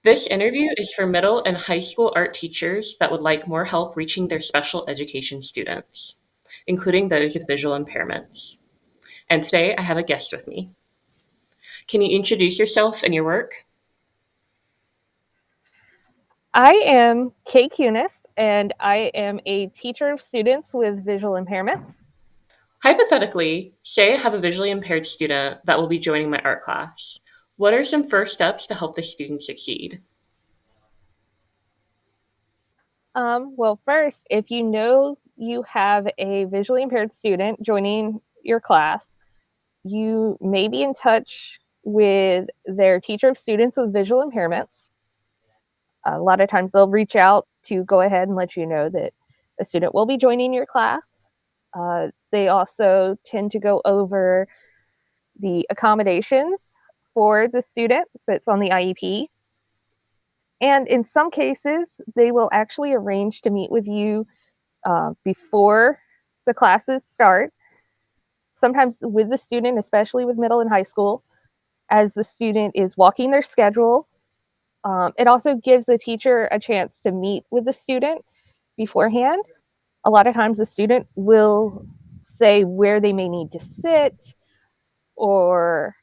This interview is for middle and high school art teachers that would like more help reaching their special education students, including those with visual impairments. And today I have a guest with me. Can you introduce yourself and your work? I am Kay Kunis, and I am a teacher of students with visual impairments. Hypothetically, say I have a visually impaired student that will be joining my art class. What are some first steps to help the student succeed? Well, first, if you know you have a visually impaired student joining your class, you may be in touch with their teacher of students with visual impairments. A lot of times they'll reach out to go ahead and let you know that a student will be joining your class. They also tend to go over the accommodations for the student that's on the IEP. And in some cases, they will actually arrange to meet with you before the classes start, sometimes with the student, especially with middle and high school, as the student is walking their schedule. It also gives the teacher a chance to meet with the student beforehand. A lot of times, the student will say where they may need to sit or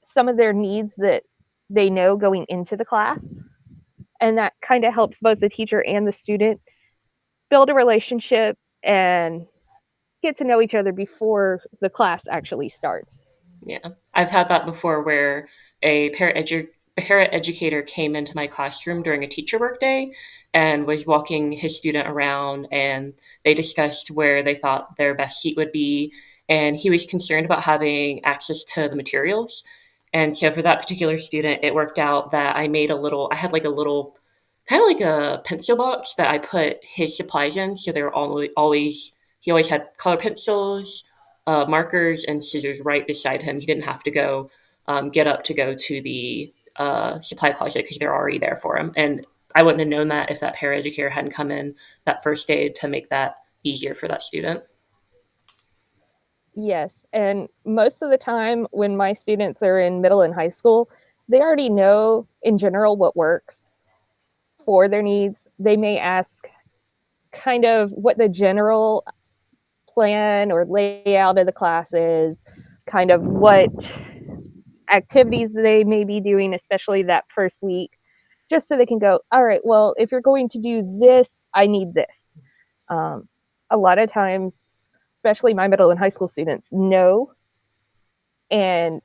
some of their needs that they know going into the class. And that kind of helps both the teacher and the student build a relationship and get to know each other before the class actually starts. Yeah, I've had that before where a paraeducator came into my classroom during a teacher workday and was walking his student around, and they discussed where they thought their best seat would be. And he was concerned about having access to the materials. And so for that particular student, it worked out that I had like a little, kind of like a pencil box that I put his supplies in. So they were he always had color pencils, markers and scissors right beside him. He didn't have to go get up to go to the supply closet because they're already there for him. And I wouldn't have known that if that paraeducator hadn't come in that first day to make that easier for that student. Yes. And most of the time, when my students are in middle and high school, they already know in general what works for their needs. They may ask kind of what the general plan or layout of the class is, kind of what activities they may be doing, especially that first week, just so they can go, all right, well, if you're going to do this, I need this. Um, a lot of times, especially my middle and high school students, know, and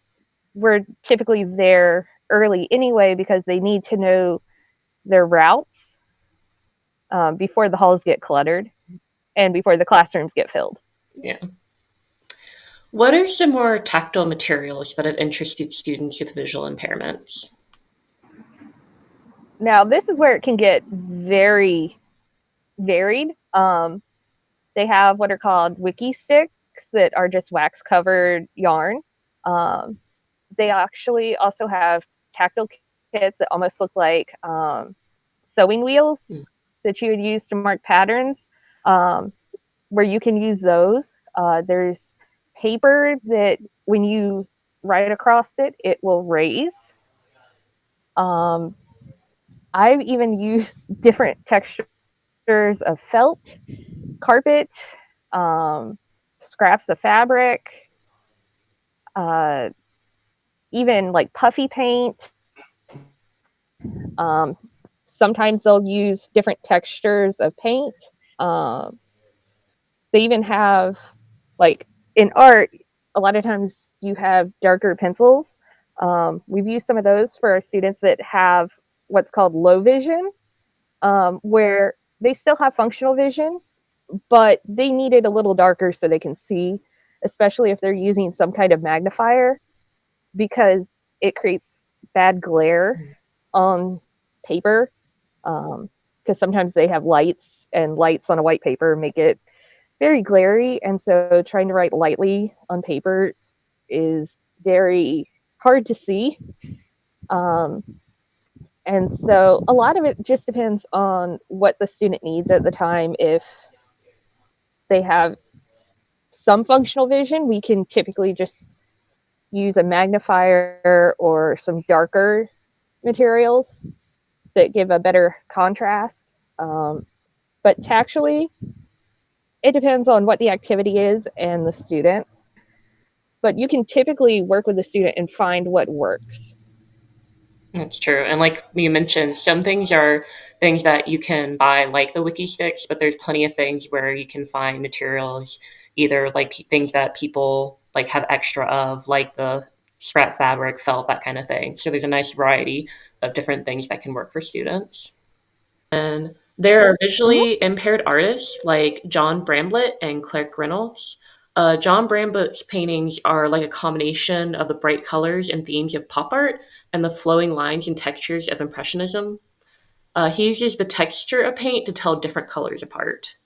we're typically there early anyway because they need to know their routes before the halls get cluttered and before the classrooms get filled. Yeah. What are some more tactile materials that have interested students with visual impairments? Now, this is where it can get very varied. They have what are called wiki sticks that are just wax covered yarn. Um, they actually also have tactile kits that almost look like sewing wheels Mm. that you would use to mark patterns, um, where you can use those. There's paper that when you write across it, it will raise. Um, I've even used different textures of felt, carpet, um, scraps of fabric, uh, even like puffy paint. Um, Sometimes they'll use different textures of paint. Um, they even have, like in art, a lot of times you have darker pencils. We've used some of those for our students that have what's called low vision, where they still have functional vision, but they need it a little darker so they can see, especially if they're using some kind of magnifier, because it creates bad glare on paper. Because sometimes they have lights, and lights on a white paper make it very glary. And so trying to write lightly on paper is very hard to see. Um, and so a lot of it just depends on what the student needs at the time. If they have some functional vision, we can typically just use a magnifier or some darker materials. that give a better contrast. Um, but tactually, it depends on what the activity is and the student. But you can typically work with the student and find what works. That's true. And like you mentioned, some things are things that you can buy, like the wiki sticks, but there's plenty of things where you can find materials, either like things that people like have extra of, like the scrap fabric, felt, that kind of thing. So there's a nice variety of different things that can work for students. And there are Mhm. visually impaired artists like John Bramblett and Clark Reynolds. John Bramblett's paintings are like a combination of the bright colors and themes of pop art and the flowing lines and textures of Impressionism. He uses the texture of paint to tell different colors apart,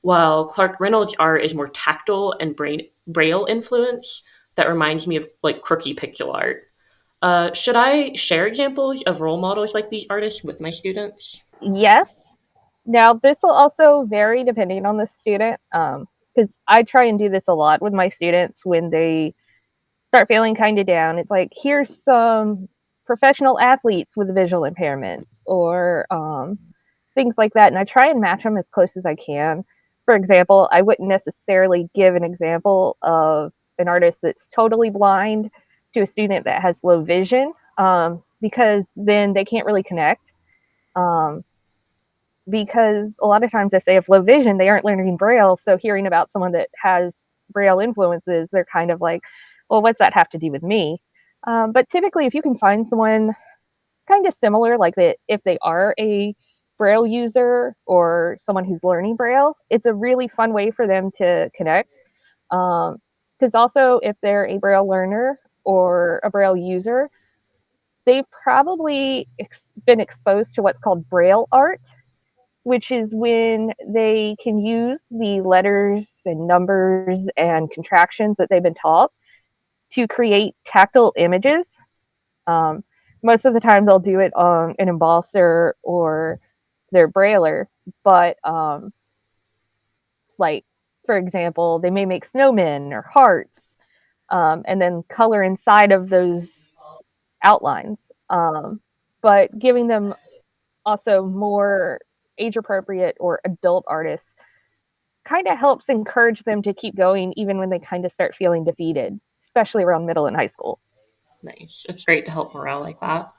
while Clark Reynolds' art is more tactile and braille influence that reminds me of like quirky pixel art. Should I share examples of role models like these artists with my students? Yes. Now, this will also vary depending on the student, because I try and do this a lot with my students when they start feeling kind of down. It's like, here's some professional athletes with visual impairments or things like that. And I try and match them as close as I can. For example, I wouldn't necessarily give an example of an artist that's totally blind to a student that has low vision, because then they can't really connect. Um, because a lot of times, if they have low vision, they aren't learning Braille. So hearing about someone that has Braille influences, they're kind of like, well, what's that have to do with me? But typically, if you can find someone kind of similar, like that, if they are a Braille user or someone who's learning Braille, it's a really fun way for them to connect. Because also, if they're a Braille learner or a Braille user, they've probably been exposed to what's called Braille art, which is when they can use the letters and numbers and contractions that they've been taught to create tactile images. Um, Most of the time, they'll do it on an embosser or their brailer, but like, for example, they may make snowmen or hearts, and then color inside of those outlines. But giving them also more age appropriate or adult artists kind of helps encourage them to keep going even when they kind of start feeling defeated, especially around middle and high school. Nice. It's great to help morale like that.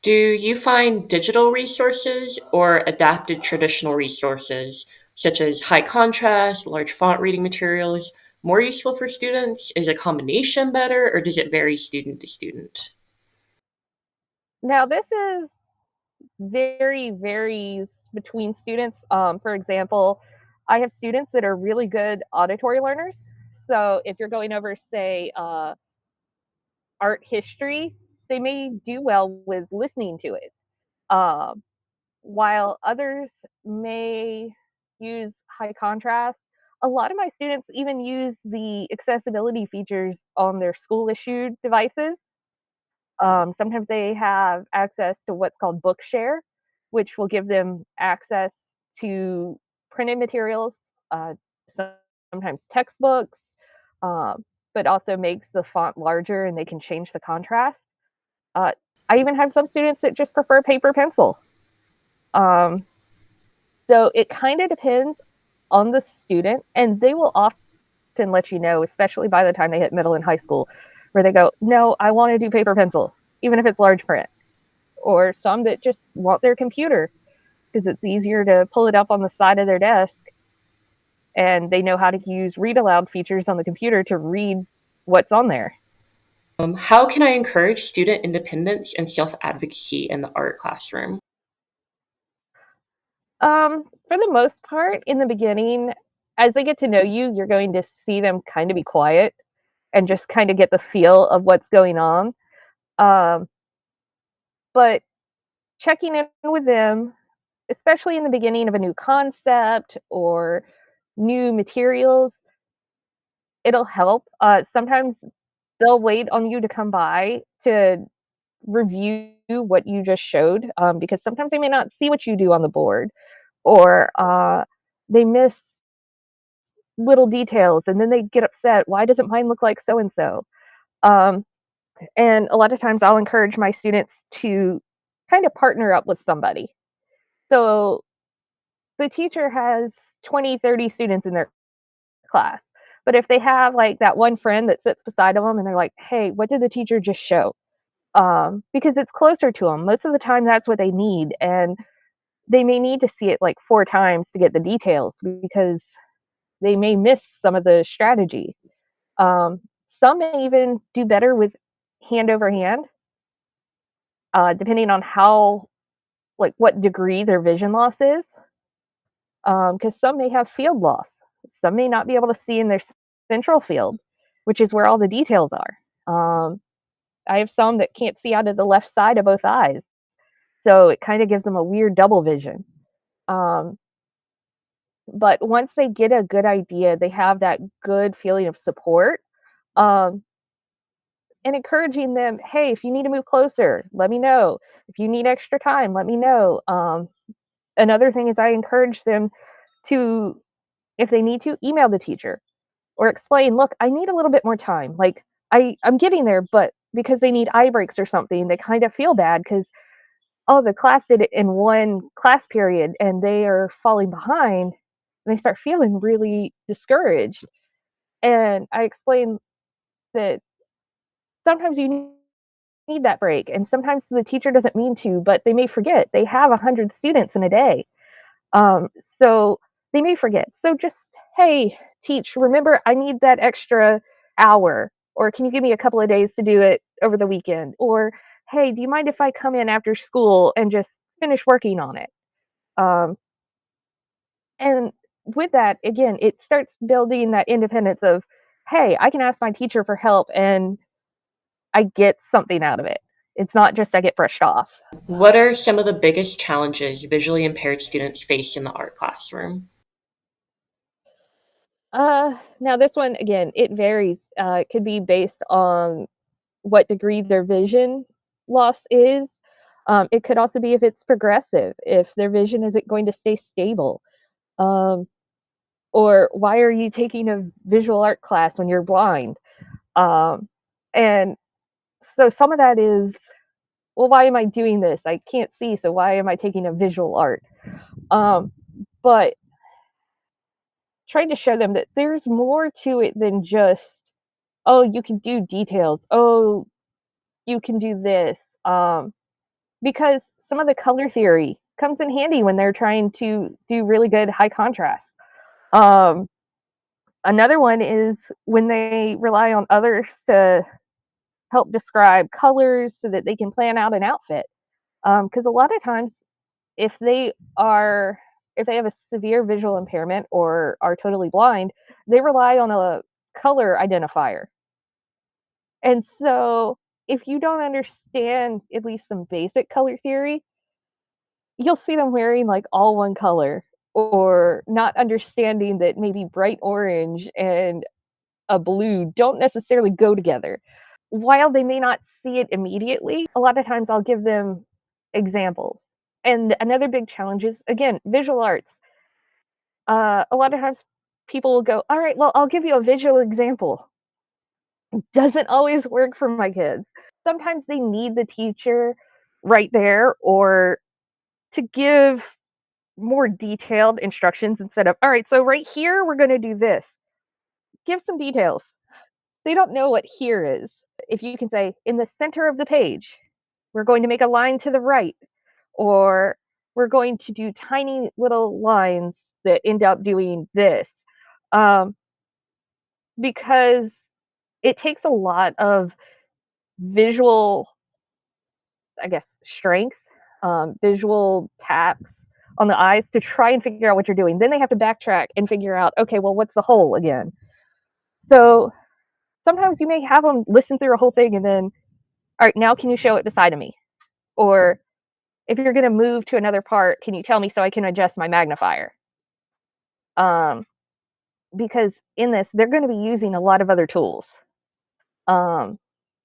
Do you find digital resources or adapted traditional resources, such as high contrast, large font reading materials, more useful for students? Is a combination better, or does it vary student to student? Now, this is very varies between students. For example, I have students that are really good auditory learners. So if you're going over, say, art history, they may do well with listening to it. Um, while others may use high contrast, a lot of my students even use the accessibility features on their school issued devices. Sometimes they have access to what's called Bookshare, which will give them access to printed materials, uh, sometimes textbooks, um, but also makes the font larger and they can change the contrast. Uh, I even have some students that just prefer paper pencil. Um, so it kind of depends on the student, and they will often let you know, especially by the time they hit middle and high school, where they go, no, I want to do paper pencil, even if it's large print. Or some that just want their computer because it's easier to pull it up on the side of their desk and they know how to use read aloud features on the computer to read what's on there. How can I encourage student independence and self advocacy in the art classroom? For the most part, in the beginning, as they get to know you, you're going to see them kind of be quiet and just kind of get the feel of what's going on. Um, but checking in with them, especially in the beginning of a new concept or new materials, it'll help. Sometimes they'll wait on you to come by to review what you just showed, because sometimes they may not see what you do on the board, or they miss little details and then they get upset. Why doesn't mine look like so and so? And a lot of times I'll encourage my students to kind of partner up with somebody. So the teacher has 20, 30 students in their class. But if they have like that one friend that sits beside them and they're like, hey, what did the teacher just show? Because it's closer to them. Most of the time, that's what they need. And they may need to see it like 4 times to get the details because they may miss some of the strategy. Some may even do better with hand over hand, depending on how, like, what degree their vision loss is. Because some may have field loss. Some may not be able to see in their central field, which is where all the details are. I have some that can't see out of the left side of both eyes. So it kind of gives them a weird double vision. Um, but once they get a good idea, they have that good feeling of support, um, and encouraging them, hey, if you need to move closer, let me know. If you need extra time, let me know. Another thing is I encourage them to, if they need to, email the teacher or explain, look, I need a little bit more time. Like I'm getting there, but because they need eye breaks or something, they kind of feel bad because, oh, the class did it in one class period and they are falling behind and they start feeling really discouraged. And I explain that sometimes you need that break and sometimes the teacher doesn't mean to, but they may forget. They have 100 students in a day. So they may forget. So just, hey, teach, remember, I need that extra hour. Or can you give me a couple of days to do it over the weekend? Or, hey, do you mind if I come in after school and just finish working on it? Um, and with that, again, it starts building that independence of, hey, I can ask my teacher for help and I get something out of it. It's not just I get brushed off. What are some of the biggest challenges visually impaired students face in the art classroom? Now this one again, it varies. It could be based on what degree their vision loss is. It could also be if it's progressive, if their vision isn't going to stay stable. Um, or why are you taking a visual art class when you're blind? Um, and so some of that is, well, why am I doing this? I can't see, so why am I taking a visual art? Um, but trying to show them that there's more to it than just, oh, you can do details. Oh, you can do this. Because some of the color theory comes in handy when they're trying to do really good high contrast. Um, Another one is when they rely on others to help describe colors so that they can plan out an outfit. Because a lot of times, if they are if they have a severe visual impairment or are totally blind, they rely on a color identifier. And so, if you don't understand at least some basic color theory, you'll see them wearing like all one color or not understanding that maybe bright orange and a blue don't necessarily go together. While they may not see it immediately, a lot of times I'll give them examples. And another big challenge is, again, visual arts. A lot of times people will go, all right, well, I'll give you a visual example. Doesn't always work for my kids. Sometimes they need the teacher right there or to give more detailed instructions instead of, all right, so right here, we're going to do this. Give some details. They don't know what here is. If you can say, in the center of the page, we're going to make a line to the right, or we're going to do tiny little lines that end up doing this. Um, because it takes a lot of visual, I guess, strength, visual taps on the eyes to try and figure out what you're doing. Then they have to backtrack and figure out, okay, well, what's the whole again? So sometimes you may have them listen through a whole thing and then, all right, now can you show it beside of me? Or if you're going to move to another part, can you tell me so I can adjust my magnifier? Um, because in this, they're going to be using a lot of other tools, um,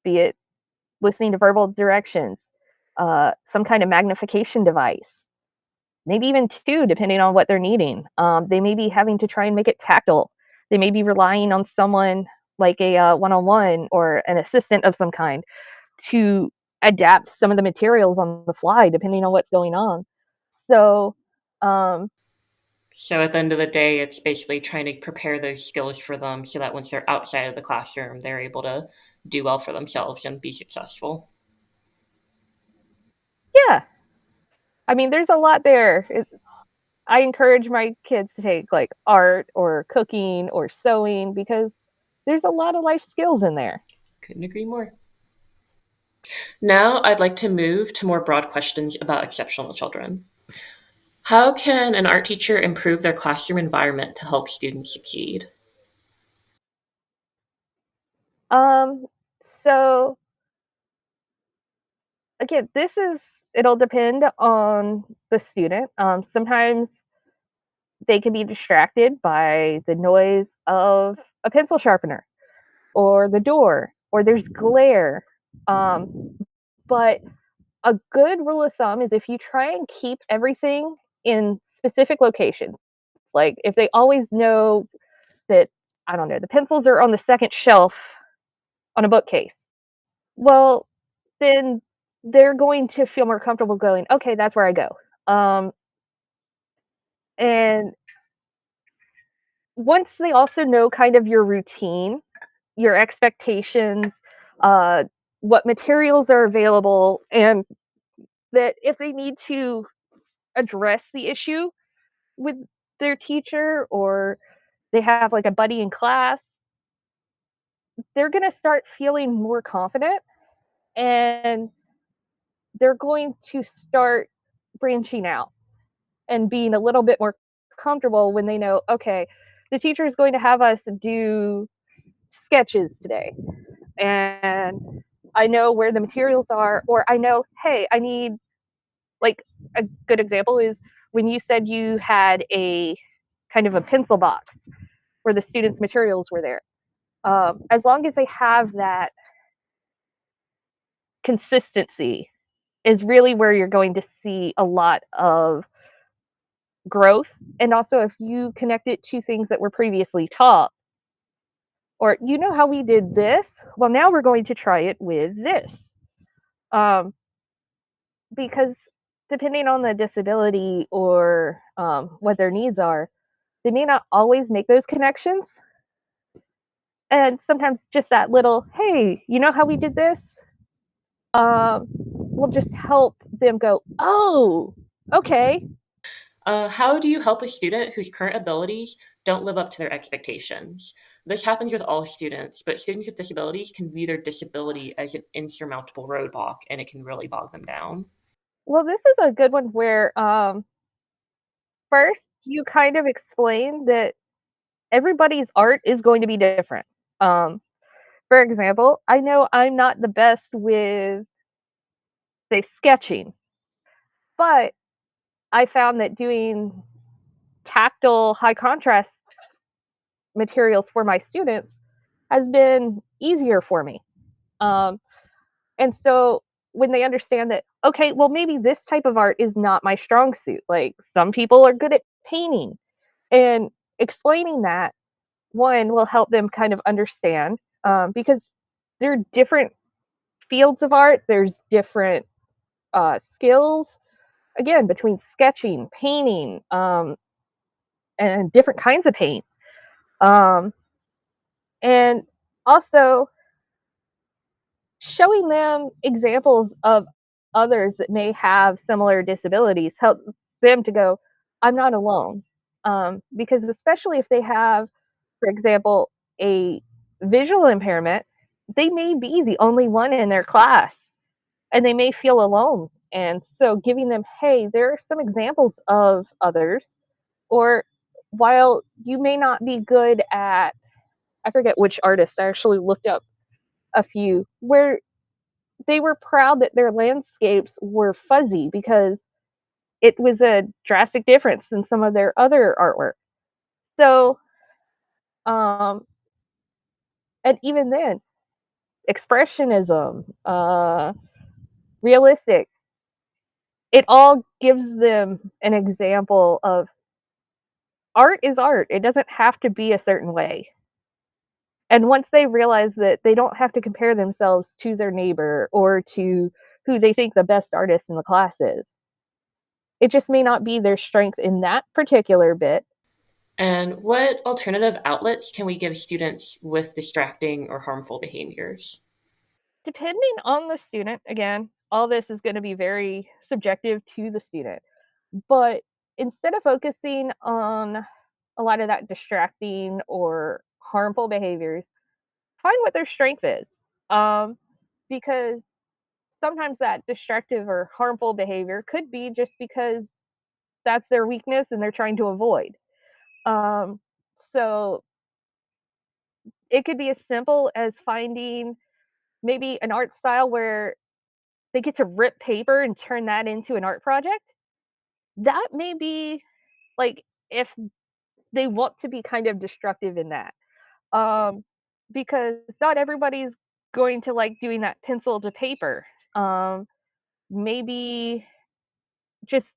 be it listening to verbal directions, some kind of magnification device, maybe even two, depending on what they're needing. They may be having to try and make it tactile. They may be relying on someone like a one-on-one or an assistant of some kind to adapt some of the materials on the fly depending on what's going on. So, um, So at the end of the day, it's basically trying to prepare those skills for them so that once they're outside of the classroom, they're able to do well for themselves and be successful. yeah, I mean, there's a lot there. I encourage my kids to take like art or cooking or sewing because there's a lot of life skills in there. Couldn't agree more. Now I'd like to move to more broad questions about exceptional children. How can an art teacher improve their classroom environment to help students succeed? Um, so again, it'll depend on the student. Sometimes they can be distracted by the noise of a pencil sharpener or the door or there's glare. But a good rule of thumb is if you try and keep everything in specific locations, like if they always know that, I don't know, the pencils are on the second shelf on a bookcase, well, then they're going to feel more comfortable going, okay, that's where I go. Um, and once they also know kind of your routine, your expectations, uh, what materials are available, and that if they need to address the issue with their teacher or they have like a buddy in class, they're going to start feeling more confident and they're going to start branching out and being a little bit more comfortable when they know, okay, the teacher is going to have us do sketches today. And I know where the materials are, or I know, hey, I need, like, a good example is when you said you had a kind of a pencil box where the students' materials were there. As long as they have that consistency, is really where you're going to see a lot of growth. And also, if you connect it to things that were previously taught, or you know how we did this, well, now we're going to try it with this. Um, because depending on the disability or what their needs are, they may not always make those connections. And sometimes just that little, hey, you know how we did this? Will just help them go, oh, okay. How do you help a student whose current abilities don't live up to their expectations? This happens with all students, but students with disabilities can view their disability as an insurmountable roadblock and it can really bog them down. Well, this is a good one where first you kind of explain that everybody's art is going to be different. Um, for example, I know I'm not the best with, say, sketching, but I found that doing tactile, high contrast materials for my students has been easier for me. Um, and so when they understand that, okay, well, maybe this type of art is not my strong suit. Like some people are good at painting, and explaining that one will help them kind of understand because there are different fields of art. There's different skills again between sketching, painting, and different kinds of paint. Um, and also showing them examples of others that may have similar disabilities help them to go, I'm not alone. Because especially if they have, for example, a visual impairment, they may be the only one in their class and they may feel alone. And so giving them, hey, there are some examples of others, or while you may not be good at, I forget which artist, I actually looked up a few where they were proud that their landscapes were fuzzy because it was a drastic difference than some of their other artwork. So, um, and even then, expressionism, realistic, it all gives them an example of art is art. It doesn't have to be a certain way. And once they realize that they don't have to compare themselves to their neighbor or to who they think the best artist in the class is. It just may not be their strength in that particular bit. And what alternative outlets can we give students with distracting or harmful behaviors? Depending on the student, again, all this is going to be very subjective to the student. But instead of focusing on a lot of that distracting or harmful behaviors, find what their strength is. Um, because sometimes that destructive or harmful behavior could be just because that's their weakness and they're trying to avoid. Um, so it could be as simple as finding maybe an art style where they get to rip paper and turn that into an art project. That may be like if they want to be kind of destructive in that. Um, because not everybody's going to like doing that pencil to paper. Maybe just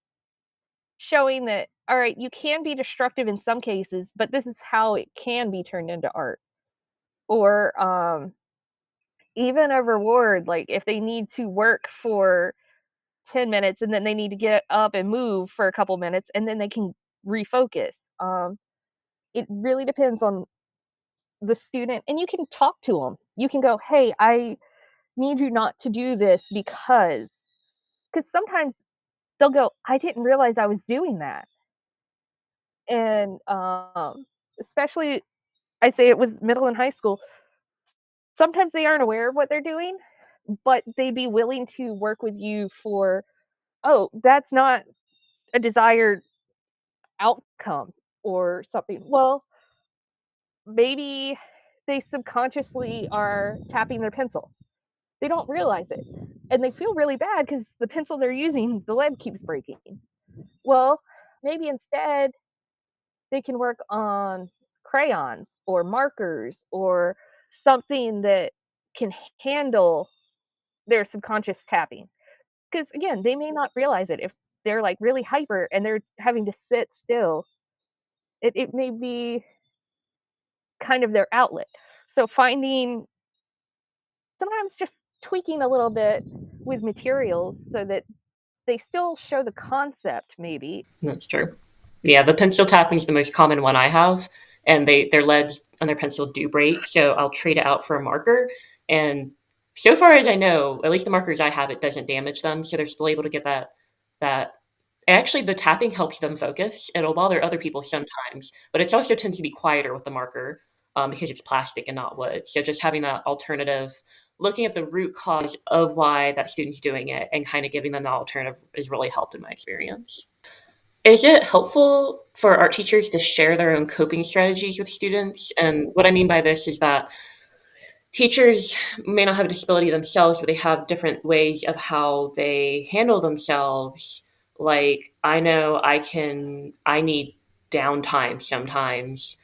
showing that, all right, you can be destructive in some cases, but this is how it can be turned into art. Or even a reward, like if they need to work for 10 minutes and then they need to get up and move for a couple minutes and then they can refocus. It really depends on the student, and you can talk to them. You can go, hey, I need you not to do this because sometimes they'll go, I didn't realize I was doing that. And especially, I say it with middle and high school, sometimes they aren't aware of what they're doing, but they'd be willing to work with you for, oh, that's not a desired outcome or something. Well, maybe they subconsciously are tapping their pencil. They don't realize it. And they feel really bad because the pencil they're using, the lead keeps breaking. Well, maybe instead they can work on crayons or markers or something that can handle their subconscious tapping. Because again, they may not realize it if they're like really hyper and they're having to sit still. It may be kind of their outlet. So finding sometimes just tweaking a little bit with materials so that they still show the concept maybe. That's true. Yeah, the pencil tapping is the most common one I have, and their leads on their pencil do break, so I'll trade it out for a marker. And so far as I know, at least the markers I have, it doesn't damage them, so they're still able to get that. Actually, the tapping helps them focus. It'll bother other people sometimes, but it also tends to be quieter with the marker because it's plastic and not wood. So just having that alternative, looking at the root cause of why that student's doing it, and kind of giving them the alternative has really helped in my experience. Is it helpful for art teachers to share their own coping strategies with students? And what I mean by this is that teachers may not have a disability themselves, but they have different ways of how they handle themselves. Like, I know I need downtime sometimes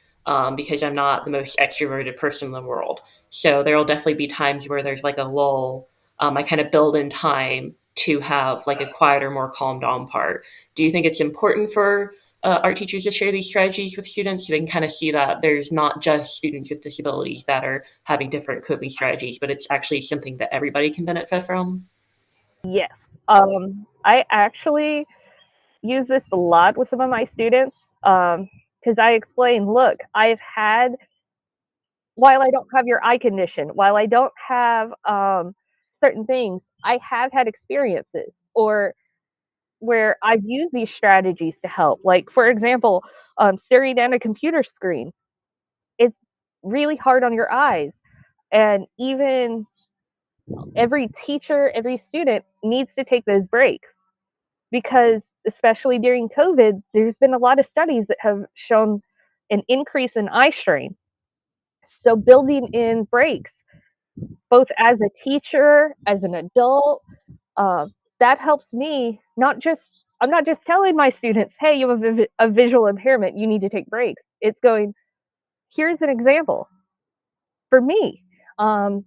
because I'm not the most extroverted person in the world. So there will definitely be times where there's like a lull. I kind of build in time to have like a quieter, more calm down part. Do you think it's important for art teachers to share these strategies with students so they can kind of see that there's not just students with disabilities that are having different coping strategies, but it's actually something that everybody can benefit from? Yes. I actually use this a lot with some of my students because I explain, look, I've had, while I don't have your eye condition, while I don't have certain things, I have had experiences or where I've used these strategies to help. Like, for example, staring at a computer screen, it's really hard on your eyes. And even every teacher, every student needs to take those breaks because, especially during COVID, there's been a lot of studies that have shown an increase in eye strain. So, building in breaks, both as a teacher, as an adult, uh, that helps me not just. I'm not just telling my students, hey, you have a visual impairment, you need to take breaks. It's going, here's an example for me. Um,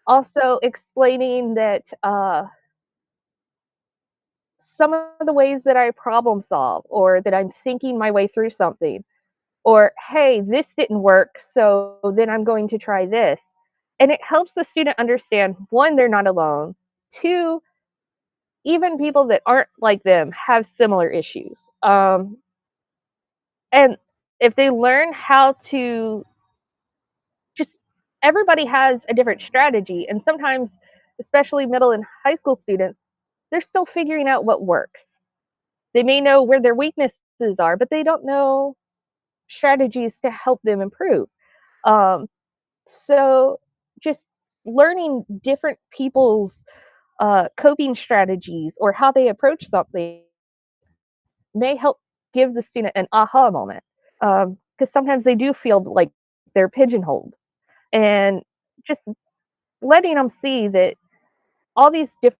Also, explaining that some of the ways that I problem solve or that I'm thinking my way through something, or hey, this didn't work, so then I'm going to try this. And it helps the student understand one, they're not alone, two, even people that aren't like them have similar issues. And if they learn how to just, everybody has a different strategy. And sometimes, especially middle and high school students, they're still figuring out what works. They may know where their weaknesses are, but they don't know strategies to help them improve. Um, so just learning different people's coping strategies or how they approach something may help give the student an aha moment. Because sometimes they do feel like they're pigeonholed, and just letting them see that all these different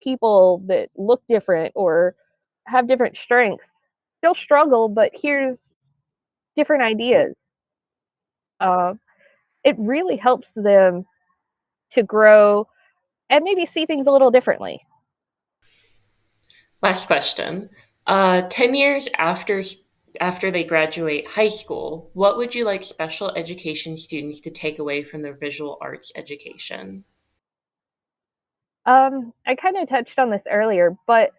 people that look different or have different strengths still struggle, but here's different ideas. Uh, it really helps them to grow and maybe see things a little differently. Last question. 10 years after they graduate high school, what would you like special education students to take away from their visual arts education? I kind of touched on this earlier, but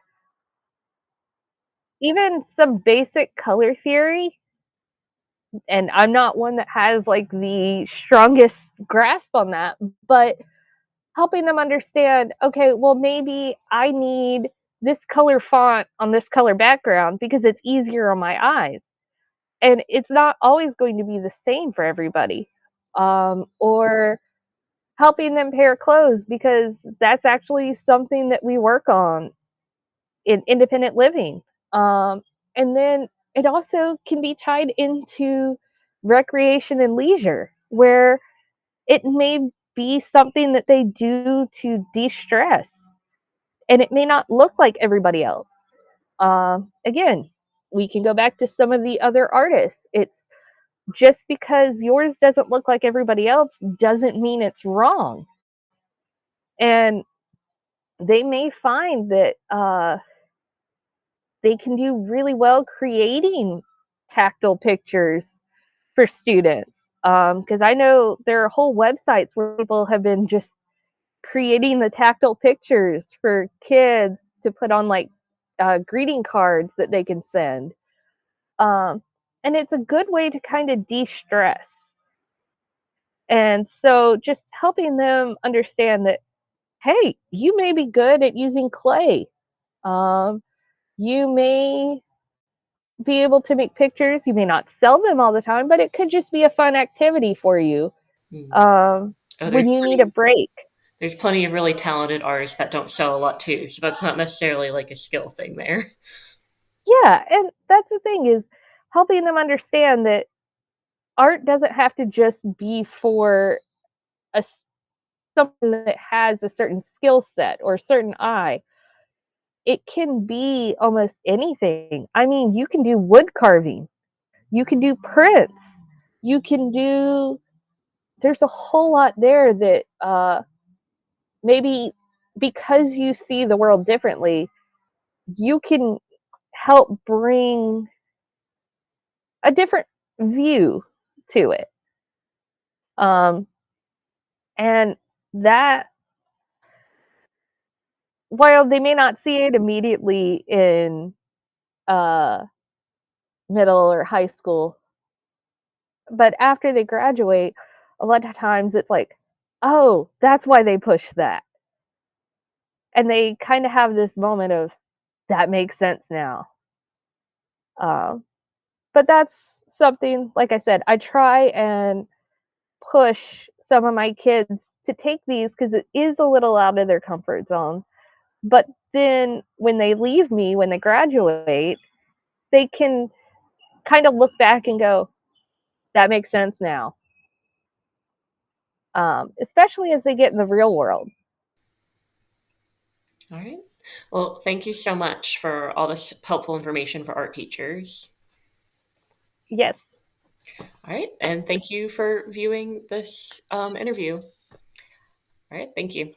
even some basic color theory, and I'm not one that has like the strongest grasp on that, but helping them understand, okay, well, maybe I need this color font on this color background because it's easier on my eyes. And it's not always going to be the same for everybody. Or helping them pair clothes because that's actually something that we work on in independent living. And then it also can be tied into recreation and leisure, where it may be something that they do to de stress, and it may not look like everybody else. Again, we can go back to some of the other artists. It's just because yours doesn't look like everybody else doesn't mean it's wrong. And they may find that they can do really well creating tactile pictures for students. Because I know there are whole websites where people have been just creating the tactile pictures for kids to put on like greeting cards that they can send. Um, and it's a good way to kind of de stress. And so just helping them understand that, hey, you may be good at using clay. Um, you may be able to make pictures. You may not sell them all the time, but it could just be a fun activity for you Hmm. um, Oh, when you need a break. there's plenty of really talented artists that don't sell a lot too, so that's not necessarily like a skill thing there. Yeah, and that's the thing is helping them understand that art doesn't have to just be for a something that has a certain skill set or a certain eye. It can be almost anything. I mean, you can do wood carving, you can do prints, you can do. There's a whole lot there that maybe because you see the world differently, you can help bring a different view to it. Um, and that, while they may not see it immediately in uh, middle or high school, but after they graduate, a lot of times it's like, oh, that's why they push that. And they kind of have this moment of, that makes sense now. Um, but that's something, like I said, I try and push some of my kids to take these because it is a little out of their comfort zone. But then when they leave me, when they graduate, they can kind of look back and go, that makes sense now. Especially as they get in the real world. All right. Well, thank you so much for all this helpful information for art teachers. Yes. All right. And thank you for viewing this interview. All right. Thank you.